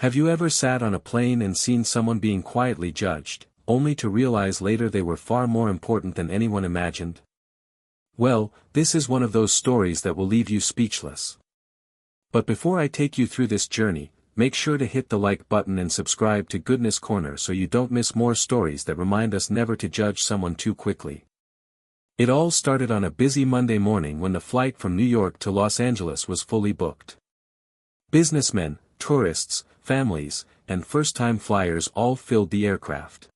Have you ever sat on a plane and seen someone being quietly judged, only to realize later they were far more important than anyone imagined? Well, this is one of those stories that will leave you speechless. But before I take you through this journey, make sure to hit the like button and subscribe to Goodness Corner so you don't miss more stories that remind us never to judge someone too quickly. It all started on a busy Monday morning when the flight from New York to Los Angeles was fully booked. Businessmen, tourists, families, and first-time flyers all filled the aircraft.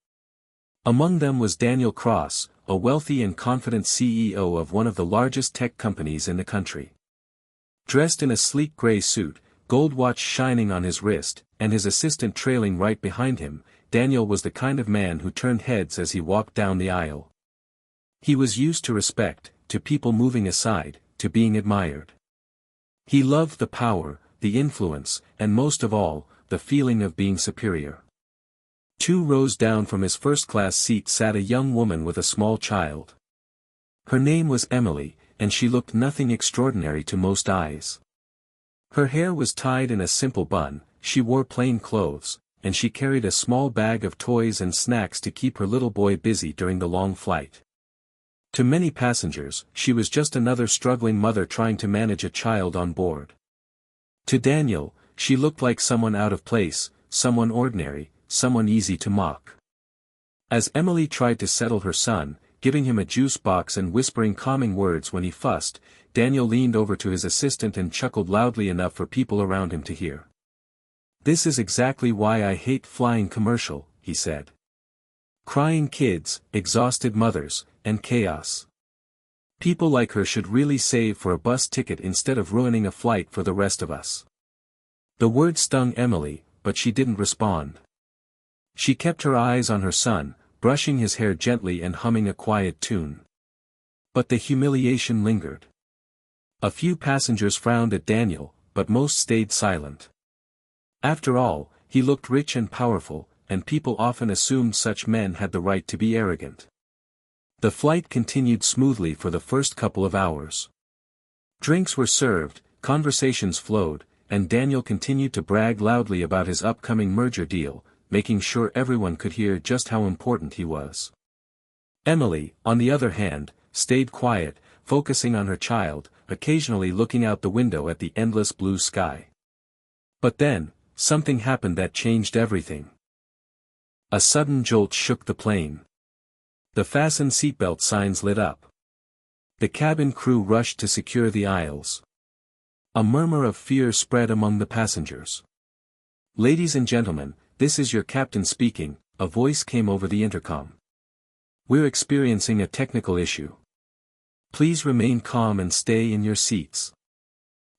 Among them was Daniel Cross, a wealthy and confident CEO of one of the largest tech companies in the country. Dressed in a sleek gray suit, gold watch shining on his wrist, and his assistant trailing right behind him, Daniel was the kind of man who turned heads as he walked down the aisle. He was used to respect, to people moving aside, to being admired. He loved the power, the influence, and most of all, the feeling of being superior. 2 rows down from his first-class seat sat a young woman with a small child. Her name was Emily, and she looked nothing extraordinary to most eyes. Her hair was tied in a simple bun, she wore plain clothes, and she carried a small bag of toys and snacks to keep her little boy busy during the long flight. To many passengers, she was just another struggling mother trying to manage a child on board. To Daniel, she looked like someone out of place, someone ordinary, someone easy to mock. As Emily tried to settle her son, giving him a juice box and whispering calming words when he fussed, Daniel leaned over to his assistant and chuckled loudly enough for people around him to hear. "This is exactly why I hate flying commercial," he said. "Crying kids, exhausted mothers, and chaos. People like her should really save for a bus ticket instead of ruining a flight for the rest of us." The word stung Emily, but she didn't respond. She kept her eyes on her son, brushing his hair gently and humming a quiet tune. But the humiliation lingered. A few passengers frowned at Daniel, but most stayed silent. After all, he looked rich and powerful, and people often assumed such men had the right to be arrogant. The flight continued smoothly for the first couple of hours. Drinks were served, conversations flowed, and Daniel continued to brag loudly about his upcoming merger deal, making sure everyone could hear just how important he was. Emily, on the other hand, stayed quiet, focusing on her child, occasionally looking out the window at the endless blue sky. But then, something happened that changed everything. A sudden jolt shook the plane. The fasten seatbelt signs lit up. The cabin crew rushed to secure the aisles. A murmur of fear spread among the passengers. "Ladies and gentlemen, this is your captain speaking," a voice came over the intercom. "We're experiencing a technical issue. Please remain calm and stay in your seats.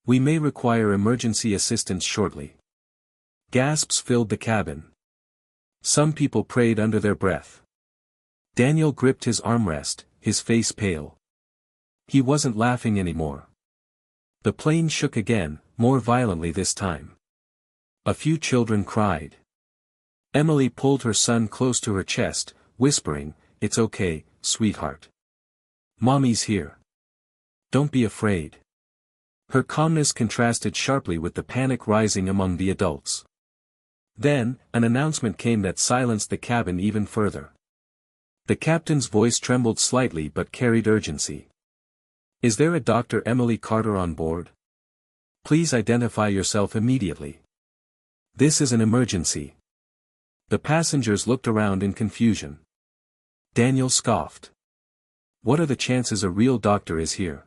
We may require emergency assistance shortly." Gasps filled the cabin. Some people prayed under their breath. Daniel gripped his armrest, his face pale. He wasn't laughing anymore. The plane shook again, more violently this time. A few children cried. Emily pulled her son close to her chest, whispering, "It's okay, sweetheart. Mommy's here. Don't be afraid." Her calmness contrasted sharply with the panic rising among the adults. Then, an announcement came that silenced the cabin even further. The captain's voice trembled slightly but carried urgency. "Is there a Dr. Emily Carter on board? Please identify yourself immediately. This is an emergency." The passengers looked around in confusion. Daniel scoffed. "What are the chances a real doctor is here?"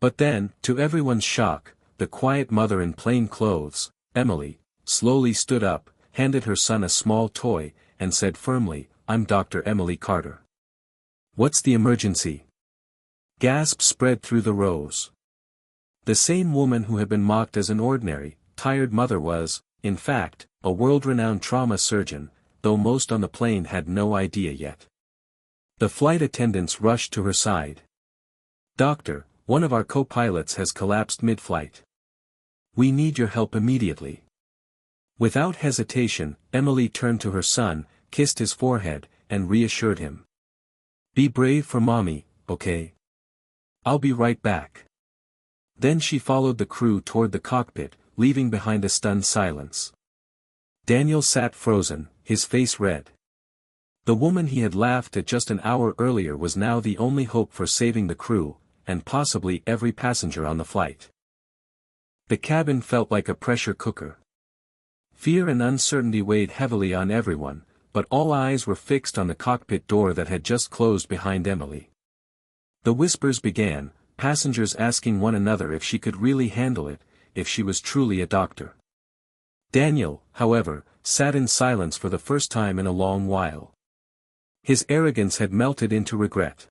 But then, to everyone's shock, the quiet mother in plain clothes, Emily, slowly stood up, handed her son a small toy, and said firmly, "I'm Dr. Emily Carter." "What's the emergency?" Gasps spread through the rows. The same woman who had been mocked as an ordinary, tired mother was, in fact, a world-renowned trauma surgeon, though most on the plane had no idea yet. The flight attendants rushed to her side. "Doctor, one of our co-pilots has collapsed mid-flight. We need your help immediately." Without hesitation, Emily turned to her son, kissed his forehead, and reassured him. "Be brave for mommy, okay? I'll be right back." Then she followed the crew toward the cockpit, leaving behind a stunned silence. Daniel sat frozen, his face red. The woman he had laughed at just an hour earlier was now the only hope for saving the crew, and possibly every passenger on the flight. The cabin felt like a pressure cooker. Fear and uncertainty weighed heavily on everyone, but all eyes were fixed on the cockpit door that had just closed behind Emily. The whispers began, passengers asking one another if she could really handle it, if she was truly a doctor. Daniel, however, sat in silence for the first time in a long while. His arrogance had melted into regret.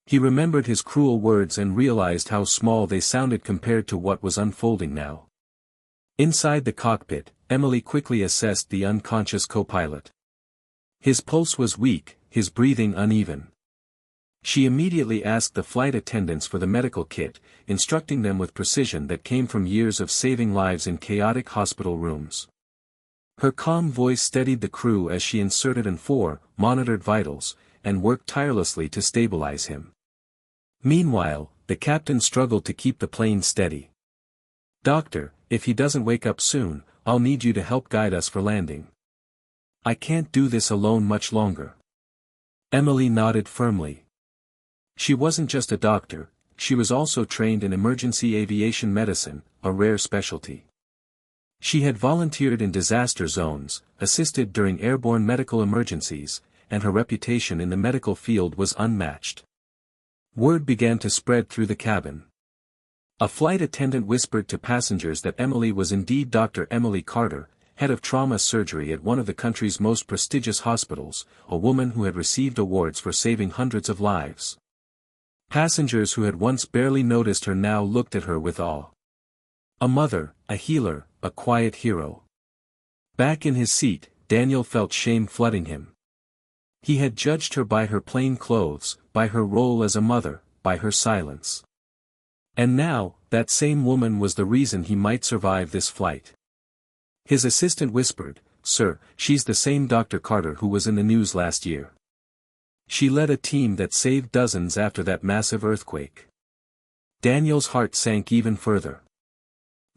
He remembered his cruel words and realized how small they sounded compared to what was unfolding now. Inside the cockpit, Emily quickly assessed the unconscious co-pilot. His pulse was weak, his breathing uneven. She immediately asked the flight attendants for the medical kit, instructing them with precision that came from years of saving lives in chaotic hospital rooms. Her calm voice steadied the crew as she inserted N4, monitored vitals, and worked tirelessly to stabilize him. Meanwhile, the captain struggled to keep the plane steady. "Doctor, if he doesn't wake up soon, I'll need you to help guide us for landing. I can't do this alone much longer." Emily nodded firmly. She wasn't just a doctor, she was also trained in emergency aviation medicine, a rare specialty. She had volunteered in disaster zones, assisted during airborne medical emergencies, and her reputation in the medical field was unmatched. Word began to spread through the cabin. A flight attendant whispered to passengers that Emily was indeed Dr. Emily Carter, head of trauma surgery at one of the country's most prestigious hospitals, a woman who had received awards for saving hundreds of lives. Passengers who had once barely noticed her now looked at her with awe. A mother, a healer, a quiet hero. Back in his seat, Daniel felt shame flooding him. He had judged her by her plain clothes, by her role as a mother, by her silence. And now, that same woman was the reason he might survive this flight. His assistant whispered, "Sir, she's the same Dr. Carter who was in the news last year. She led a team that saved dozens after that massive earthquake." Daniel's heart sank even further.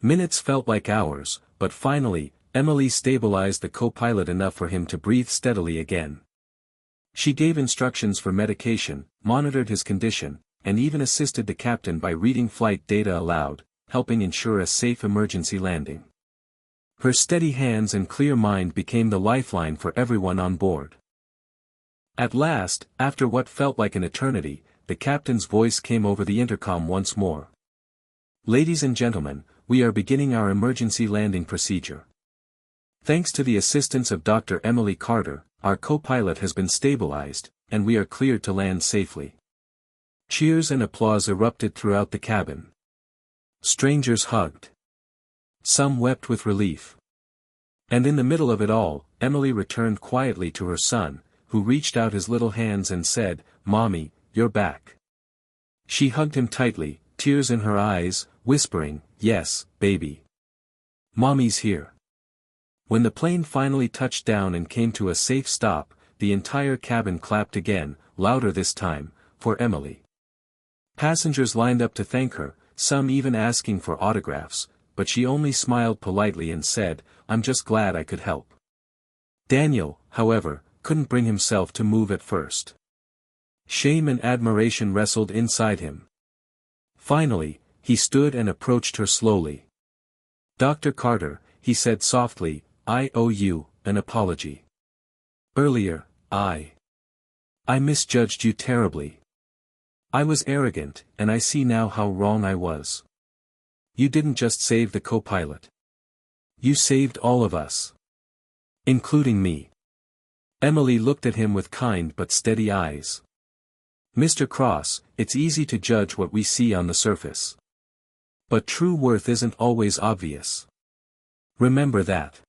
Minutes felt like hours, but finally, Emily stabilized the co-pilot enough for him to breathe steadily again. She gave instructions for medication, monitored his condition, and even assisted the captain by reading flight data aloud, helping ensure a safe emergency landing. Her steady hands and clear mind became the lifeline for everyone on board. At last, after what felt like an eternity, the captain's voice came over the intercom once more. "Ladies and gentlemen, we are beginning our emergency landing procedure. Thanks to the assistance of Dr. Emily Carter, our co-pilot has been stabilized, and we are cleared to land safely." Cheers and applause erupted throughout the cabin. Strangers hugged. Some wept with relief. And in the middle of it all, Emily returned quietly to her son, who reached out his little hands and said, "Mommy, you're back." She hugged him tightly, tears in her eyes, whispering, "Yes, baby. Mommy's here." When the plane finally touched down and came to a safe stop, the entire cabin clapped again, louder this time, for Emily. Passengers lined up to thank her, some even asking for autographs, but she only smiled politely and said, "I'm just glad I could help." Daniel, however, couldn't bring himself to move at first. Shame and admiration wrestled inside him. Finally, he stood and approached her slowly. "Dr. Carter," he said softly, "I owe you an apology. Earlier, I misjudged you terribly. I was arrogant, and I see now how wrong I was. You didn't just save the co-pilot. You saved all of us. Including me." Emily looked at him with kind but steady eyes. "Mr. Cross, it's easy to judge what we see on the surface. But true worth isn't always obvious. Remember that."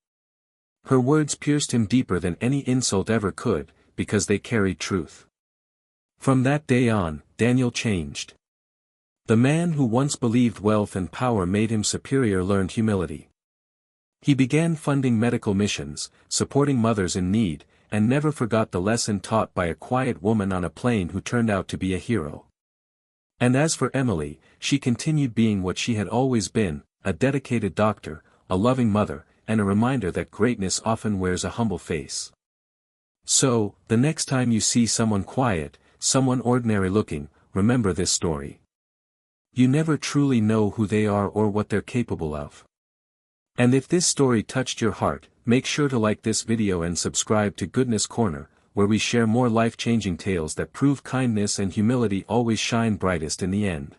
Her words pierced him deeper than any insult ever could, because they carried truth. From that day on, Daniel changed. The man who once believed wealth and power made him superior learned humility. He began funding medical missions, supporting mothers in need, and never forgot the lesson taught by a quiet woman on a plane who turned out to be a hero. And as for Emily, she continued being what she had always been, a dedicated doctor, a loving mother, and a reminder that greatness often wears a humble face. So, the next time you see someone quiet, someone ordinary looking, remember this story. You never truly know who they are or what they're capable of. And if this story touched your heart, make sure to like this video and subscribe to Goodness Corner, where we share more life-changing tales that prove kindness and humility always shine brightest in the end.